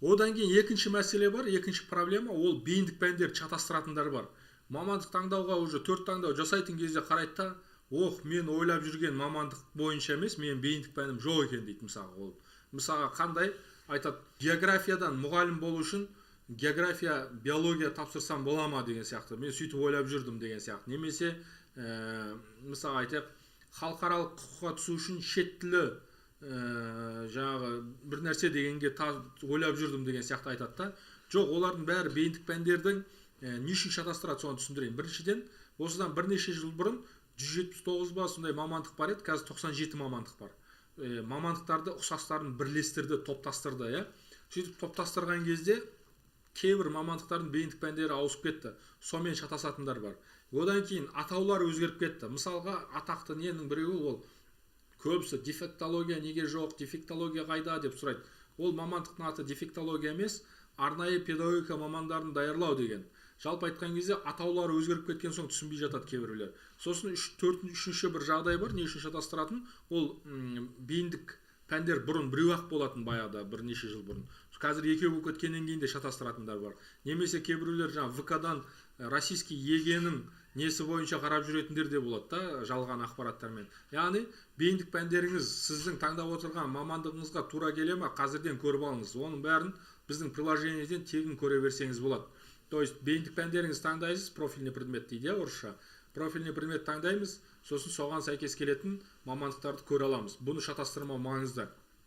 Одан кейін екінші мәселе бар, екінші проблема, ол бейіндік пәндерді шатастыратындар бар. Мамандық таңдауға уже 4 таңдау жасайтын кезде қарайды да, мен ойлап жүрген мамандық бойынша емес, мен бейіндік пәнім жоқ екен дейді мысалға. Ол мысалға қандай айтады, географиядан мұғалім болу үшін география, биология тапсырсам бола ма деген сияқты. Мен сөйтіп ойлап жүрдім деген сияқты. Немесе мысалға айтайық, халықаралық құқыққа түсу үшін шет тілі жаңағы бір нәрсе дегенге ойлап жүрдім деген сияқты айтады да. Жоқ, олардың бәрі бейіндік пәндердің не үшін шатастырады, соны түсіндірейін. Біріншіден, осыдан бірнеше жыл бұрын 179 ба сондай мамандық бар еді, қазір 97 мамандық бар. Мамандықтарды ұқсастарын бірлестірді, топтастырды, сөйтіп топтастырған кезде кейбір мамандықтардың бейіндік пәндері ауысып кетті. Сонымен шатасатындар бар. Одан кейін атаулар өзгеріп кетті. Мысалға, атақты ненің біреуі ол көбісі дефектология неге жоқ, дефектология қайда деп сұрайды. Ол мамандықтың аты дефектология емес, арнайы педагогика мамандарын даярлау деген. Жалпы айтқан кезде атаулары өзгеріп кеткен соң түсінбей жатады кейбіреулер. Сосын үшінші бір жағдай бар, не үшін шатастыратын, ол бейіндік пәндер бұрын біреу-ақ болатын, баяғыда бірнеше жыл бұрын. Қазір екеу болып кеткеннен кейін де шатастыратындар бар. Немесе кейбіреулер жаңағы ВК-дан российский егенің несі бойынша қарап жүретіндер де болады да, жалған ақпараттармен. Яғни бейіндік пәндеріңіз сіздің таңдап отырған мамандығыңызға тура келе ма, қазірден көріп алыңыз. Оның бәрін біздің приложениеден тегін көре берсеңіз болады. То есть бейіндік пәндеріңіз таңдайсыз, профильный предмет дейді, орысша. Профильный предмет таңдаймыз, сосын соған сәйкес келетін мамандықтарды көре аламыз. Бұны шатастырмау маңызды.